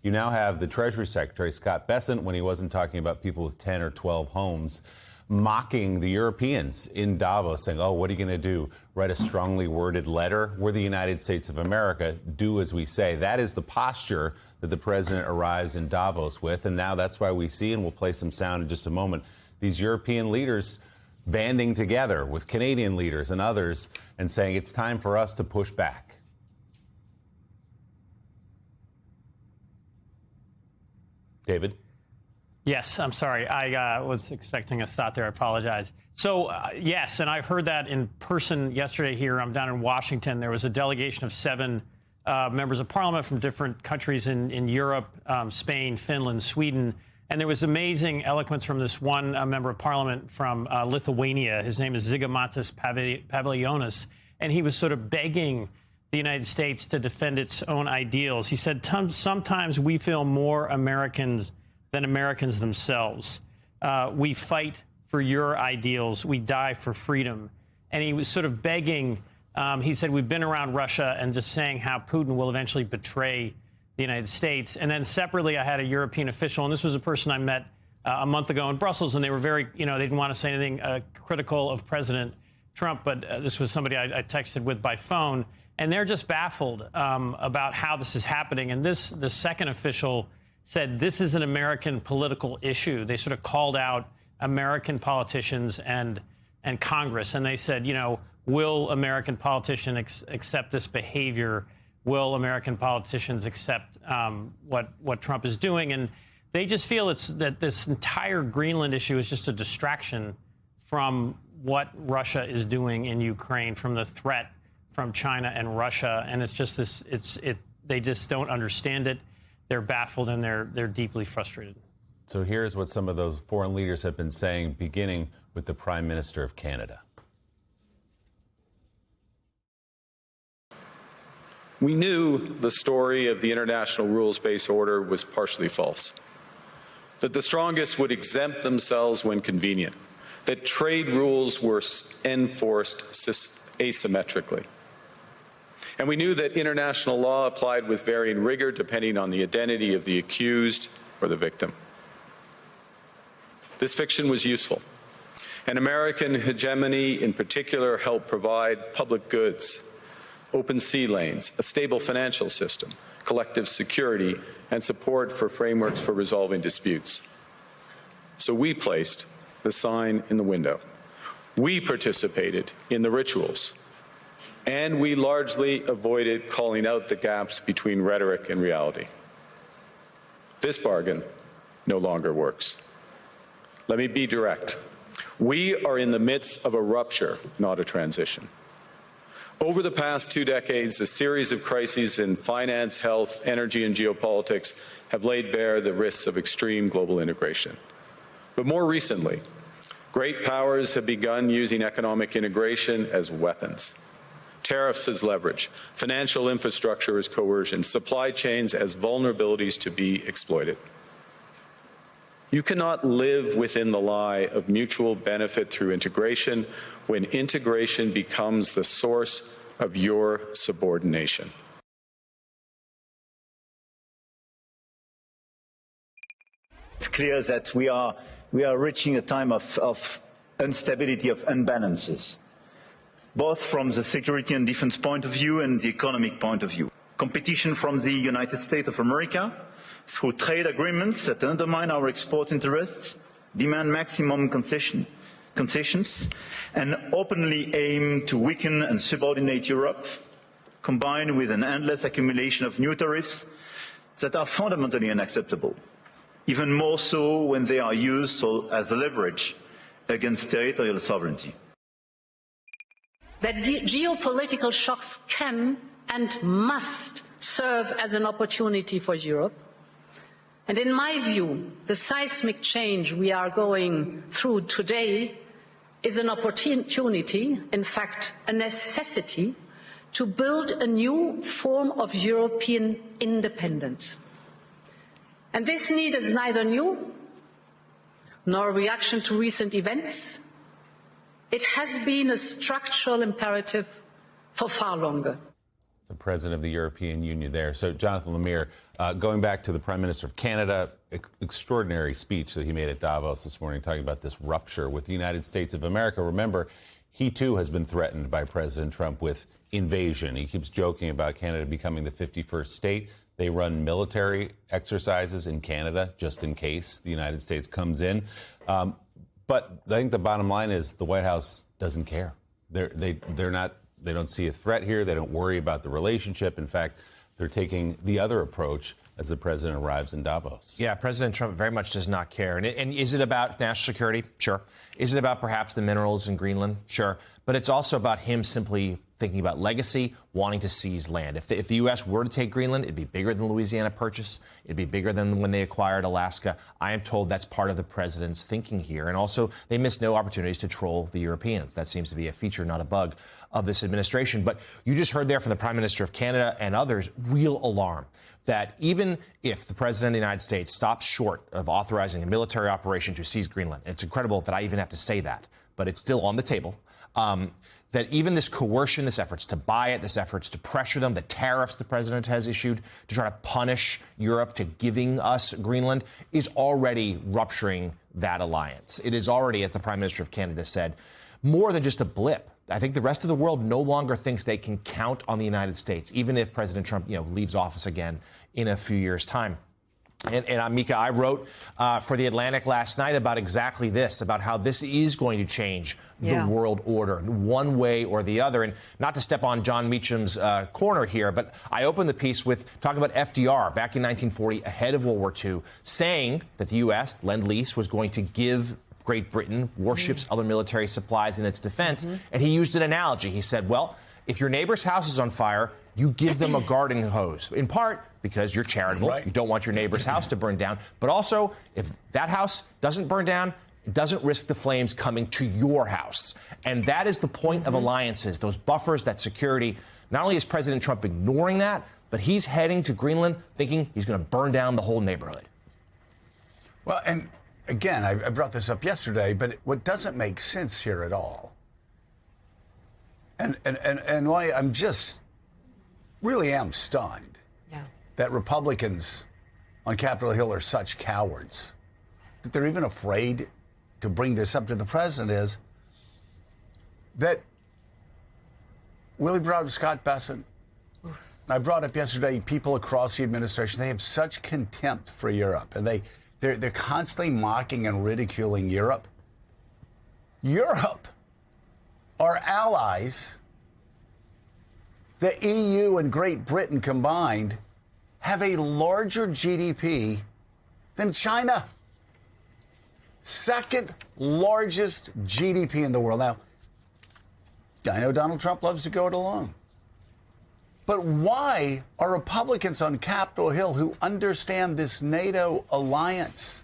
You now have the Treasury Secretary, Scott Bessent, when he wasn't talking about people with 10 or 12 homes, mocking the Europeans in Davos, saying, oh, what are you going to do? Write a strongly worded letter? We're the United States of America. Do as we say. That is the posture that the president arrives in Davos with. And now that's why we see, and we'll play some sound in just a moment, these European leaders banding together with Canadian leaders and others and saying it's time for us to push back. David? Yes, I'm sorry. I was expecting a thought there. I apologize. So, yes, and I heard that in person yesterday here. I'm down in Washington. There was a delegation of 7 members of parliament from different countries in Europe, Spain, Finland, Sweden. And there was amazing eloquence from this one member of parliament from Lithuania. His name is Zygimantas Paviljonis. And he was sort of begging the United States to defend its own ideals. He said, sometimes we feel more Americans than Americans themselves. We fight for your ideals. We die for freedom. And he was sort of begging. He said, we've been around Russia, and just saying how Putin will eventually betray the United States. And then separately, I had a European official, and this was a person I met a month ago in Brussels, and they were very, they didn't want to say anything critical of President Trump, but this was somebody I texted with by phone, and they're just baffled about how this is happening. And the second official said this is an American political issue. They sort of called out American politicians and Congress, and they said, will American politicians accept this behavior? Will American politicians accept what Trump is doing? And they just feel that this entire Greenland issue is just a distraction from what Russia is doing in Ukraine, from the threat from China and Russia. And it's just they just don't understand it. They're baffled, and they're deeply frustrated. So here's what some of those foreign leaders have been saying, beginning with the Prime Minister of Canada. We knew the story of the international rules-based order was partially false, that the strongest would exempt themselves when convenient, that trade rules were enforced asymmetrically. And we knew that international law applied with varying rigor depending on the identity of the accused or the victim. This fiction was useful, and American hegemony in particular helped provide public goods, open sea lanes, a stable financial system, collective security, and support for frameworks for resolving disputes. So we placed the sign in the window. We participated in the rituals, and we largely avoided calling out the gaps between rhetoric and reality. This bargain no longer works. Let me be direct. We are in the midst of a rupture, not a transition. Over the past 2 decades, a series of crises in finance, health, energy, and geopolitics have laid bare the risks of extreme global integration. But more recently, great powers have begun using economic integration as weapons. Tariffs as leverage, financial infrastructure as coercion, supply chains as vulnerabilities to be exploited. You cannot live within the lie of mutual benefit through integration when integration becomes the source of your subordination. It's clear that we are reaching a time of instability, of imbalances, both from the security and defense point of view and the economic point of view. Competition from the United States of America through trade agreements that undermine our export interests, demand maximum concessions, and openly aim to weaken and subordinate Europe, combined with an endless accumulation of new tariffs that are fundamentally unacceptable, even more so when they are used as leverage against territorial sovereignty. That geopolitical shocks can and must serve as an opportunity for Europe. And in my view, the seismic change we are going through today is an opportunity, in fact, a necessity, to build a new form of European independence. And this need is neither new nor a reaction to recent events. It has been a structural imperative for far longer. the president of the European Union there. So, Jonathan Lemire, going back to the Prime Minister of Canada, extraordinary speech that he made at Davos this morning, talking about this rupture with the United States of America. Remember, he too has been threatened by President Trump with invasion. He keeps joking about Canada becoming the 51st state. They run military exercises in Canada just in case the United States comes in. But I think the bottom line is the White House doesn't care. They don't see a threat here. They don't worry about the relationship. In fact, they're taking the other approach as the president arrives in Davos. Yeah, President Trump very much does not care. And is it about national security? Sure. Is it about perhaps the minerals in Greenland? Sure. But it's also about him simply thinking about legacy, wanting to seize land. If the U.S. were to take Greenland, it'd be bigger than the Louisiana Purchase. It'd be bigger than when they acquired Alaska. I am told that's part of the president's thinking here. And also, they miss no opportunities to troll the Europeans. That seems to be a feature, not a bug, of this administration. But you just heard there from the Prime Minister of Canada and others, real alarm that even if the president of the United States stops short of authorizing a military operation to seize Greenland, and it's incredible that I even have to say that, but it's still on the table, that even this coercion, this efforts to buy it, this efforts to pressure them, the tariffs the president has issued to try to punish Europe to giving us Greenland is already rupturing that alliance. It is already, as the Prime Minister of Canada said, more than just a blip. I think the rest of the world no longer thinks they can count on the United States, even if President Trump, leaves office again in a few years' time. And Mika, I wrote for The Atlantic last night about exactly this, about how this is going to change the world order one way or the other. And not to step on John Meacham's corner here, but I opened the piece with talking about FDR back in 1940, ahead of World War II, saying that the U.S., Lend-Lease, was going to give Great Britain warships, other military supplies in its defense. And he used an analogy. He said, well, if your neighbor's house is on fire, you give them a garden hose, in part because you're charitable. Right. You don't want your neighbor's house to burn down. But also, if that house doesn't burn down, it doesn't risk the flames coming to your house. And that is the point of alliances, those buffers, that security. Not only is President Trump ignoring that, but he's heading to Greenland thinking he's going to burn down the whole neighborhood. Well, and again, I brought this up yesterday, but what doesn't make sense here at all, and why I'm just really am stunned that Republicans on Capitol Hill are such cowards, that they're even afraid to bring this up to the president, is that Willie brought up Scott Bessent. I brought up yesterday people across the administration, they have such contempt for Europe, and they're constantly mocking and ridiculing Europe. Europe, our allies, the EU and Great Britain combined, have a larger GDP than China. Second largest GDP in the world. Now, I know Donald Trump loves to go it alone. But why are Republicans on Capitol Hill who understand this NATO alliance,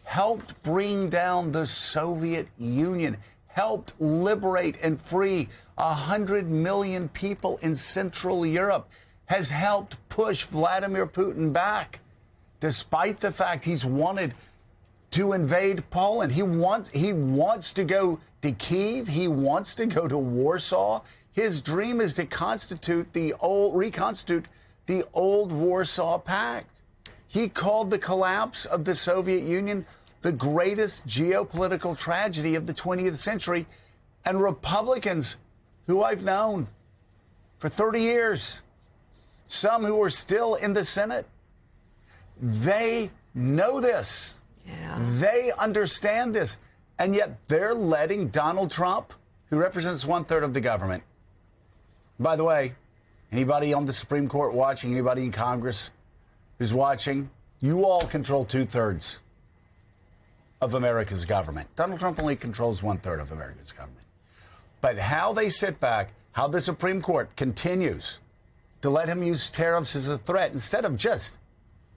helped bring down the Soviet Union, helped liberate and free 100 million people in Central Europe, has helped push Vladimir Putin back, despite the fact he's wanted to invade Poland. He wants to go to Kyiv. He wants to go to Warsaw. His dream is to reconstitute the old Warsaw Pact. He called the collapse of the Soviet Union the greatest geopolitical tragedy of the 20th century. And Republicans who I've known for 30 years, some who are still in the Senate, they know this. Yeah. They understand this. And yet they're letting Donald Trump, who represents 1/3 of the government. By the way, anybody on the Supreme Court watching, anybody in Congress who's watching, you all control 2/3 of America's government. Donald Trump only controls 1/3 of America's government. But how they sit back, how the Supreme Court continues to let him use tariffs as a threat instead of just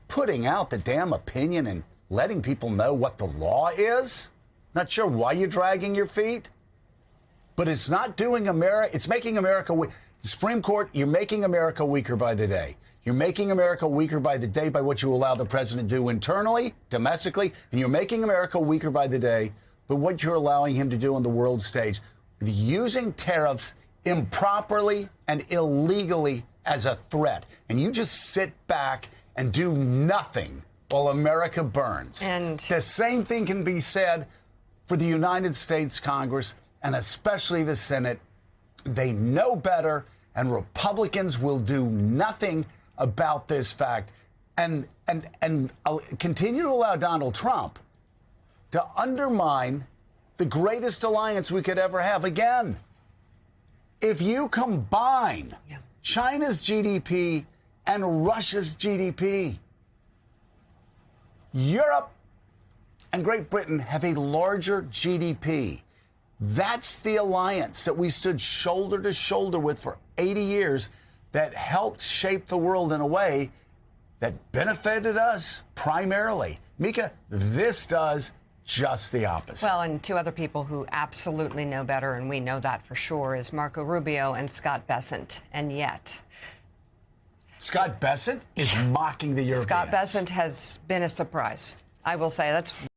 putting out the damn opinion and letting people know what the law is. Not sure why you're dragging your feet, but it's not doing America, it's making America weak. The Supreme Court, you're making America weaker by the day. You're making America weaker by the day by what you allow the president to do internally, domestically, and you're making America weaker by the day by what you're allowing him to do on the world stage. Using tariffs improperly and illegally as a threat. And you just sit back and do nothing while America burns. And the same thing can be said for the United States Congress and especially the Senate. They know better, and Republicans will do nothing about this fact. And I'll continue to allow Donald Trump to undermine the greatest alliance we could ever have. Again, if you combine China's GDP and Russia's GDP, Europe and Great Britain have a larger GDP. That's the alliance that we stood shoulder to shoulder with for 80 years that helped shape the world in a way that benefited us primarily. Mika, this does just the opposite. Well, and two other people who absolutely know better, and we know that for sure, is Marco Rubio and Scott Bessent. And yet, Scott Bessent is mocking the Europeans. Scott Bessent has been a surprise. I will say that's